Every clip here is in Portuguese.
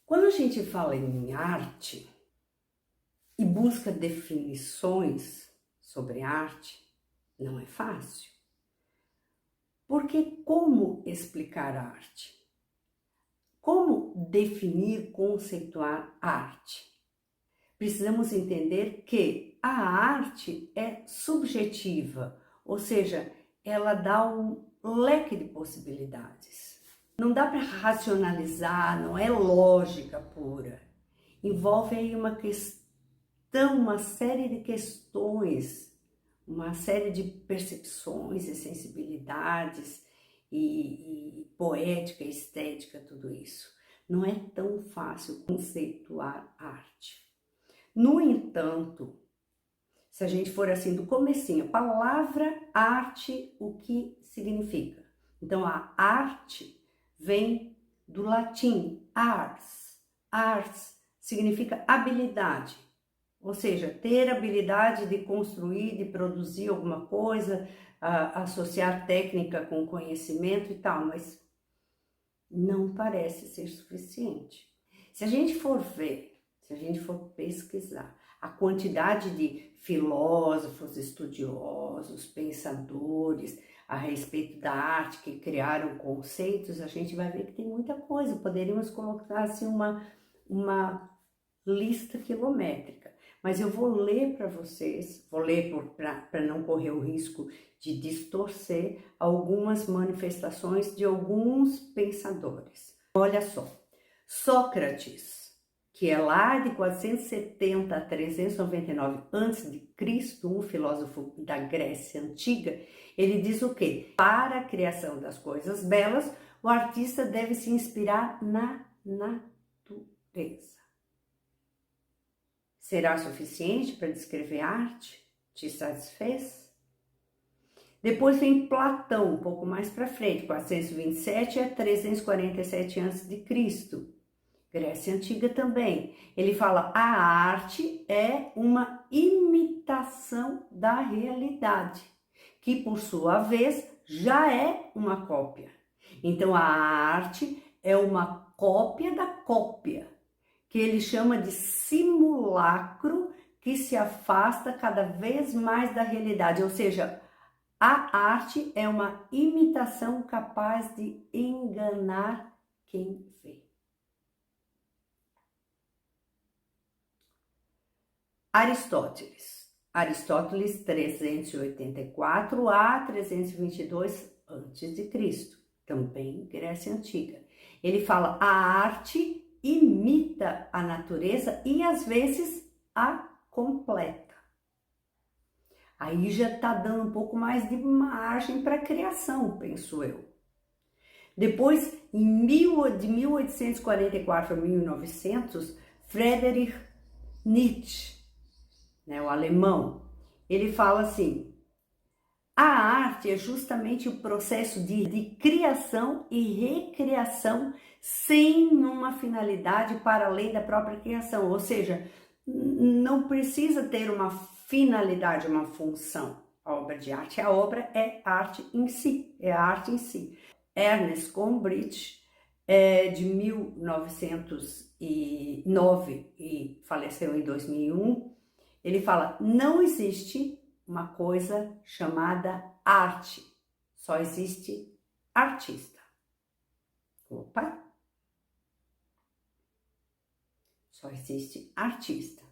Quando a gente fala em arte e busca definições sobre arte, não é fácil. Porque como explicar a arte? Como definir, conceituar a arte? Precisamos entender que a arte é subjetiva, ou seja, ela dá um leque de possibilidades. Não dá para racionalizar, não é lógica pura. Envolve aí uma questão, uma série de questões, uma série de percepções e sensibilidades e poética, estética, tudo isso. Não é tão fácil conceituar arte. No entanto, se a gente for assim do comecinho, a palavra arte, o que significa? Então, a arte vem do latim ars. Ars significa habilidade, ou seja, ter habilidade de construir, de produzir alguma coisa, associar técnica com conhecimento e tal, mas não parece ser suficiente. Se a gente for ver, se a gente for pesquisar a quantidade de filósofos, estudiosos, pensadores a respeito da arte que criaram conceitos, a gente vai ver que tem muita coisa. Poderíamos colocar assim uma lista quilométrica. Mas eu vou ler para vocês, vou ler para não correr o risco de distorcer algumas manifestações de alguns pensadores. Olha só, Sócrates, que é lá de 470 a 399 a.C., um filósofo da Grécia Antiga, ele diz o quê? Para a criação das coisas belas, o artista deve se inspirar na natureza. Será suficiente para descrever arte? Te satisfez? Depois vem Platão, um pouco mais para frente, 427 a 347 a.C., Grécia Antiga também. Ele fala, a arte é uma imitação da realidade, que por sua vez já é uma cópia. Então a arte é uma cópia da cópia, que ele chama de simulacro, que se afasta cada vez mais da realidade, ou seja, a arte é uma imitação capaz de enganar quem vê. Aristóteles 384 a 322 a.C., também Grécia Antiga. Ele fala, a arte imita a natureza e às vezes a completa. Aí já está dando um pouco mais de margem para a criação, penso eu. Depois, de 1844 a 1900, Friedrich Nietzsche, o alemão, ele fala assim, a arte é justamente o processo de criação e recriação sem uma finalidade para além da própria criação, ou seja, não precisa ter uma finalidade, uma função. A obra de arte, a obra é arte em si, é a arte em si. Ernest Gombrich, de 1909 e faleceu em 2001, ele fala, não existe uma coisa chamada arte, só existe artista. Opa! Só existe artista.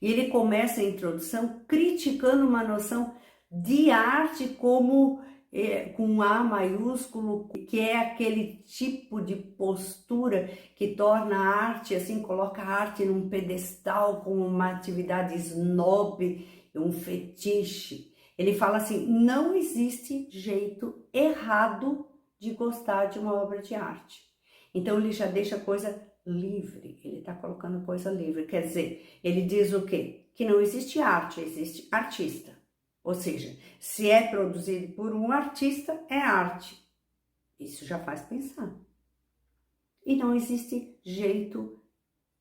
E ele começa a introdução criticando uma noção de arte como com A maiúsculo, que é aquele tipo de postura que torna a arte, assim, coloca a arte num pedestal como uma atividade snob, um fetiche. Ele fala assim, não existe jeito errado de gostar de uma obra de arte. Então ele já deixa a coisa livre, ele está colocando coisa livre, quer dizer, ele diz o quê? Que não existe arte, existe artista. Ou seja, se é produzido por um artista, é arte. Isso já faz pensar. E não existe jeito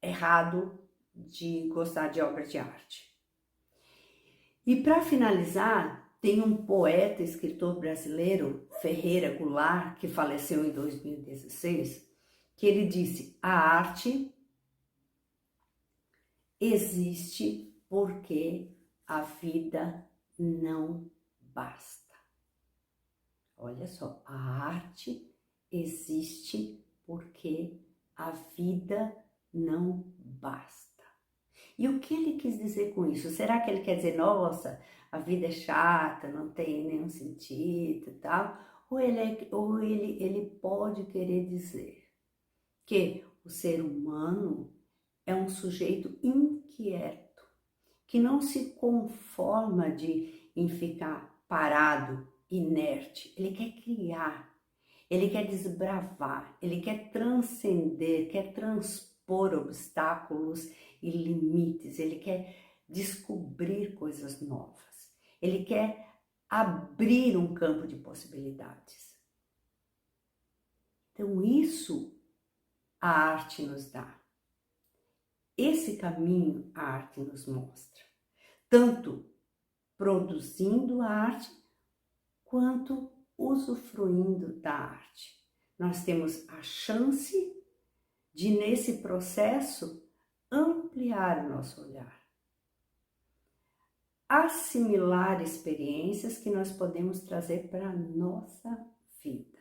errado de gostar de obra de arte. E para finalizar, tem um poeta, escritor brasileiro, Ferreira Goulart, que faleceu em 2016, que ele disse: a arte existe porque a vida não basta. Olha só, a arte existe porque a vida não basta. E o que ele quis dizer com isso? Será que ele quer dizer, nossa, a vida é chata, não tem nenhum sentido e tal? Ou ele pode querer dizer que o ser humano é um sujeito inquieto, que não se conforma em ficar parado, inerte. Ele quer criar, ele quer desbravar, ele quer transcender, quer transpor obstáculos e limites, ele quer descobrir coisas novas, ele quer abrir um campo de possibilidades. Então, isso a arte nos dá. Esse caminho a arte nos mostra, tanto produzindo a arte, quanto usufruindo da arte. Nós temos a chance de, nesse processo, ampliar o nosso olhar, assimilar experiências que nós podemos trazer para a nossa vida.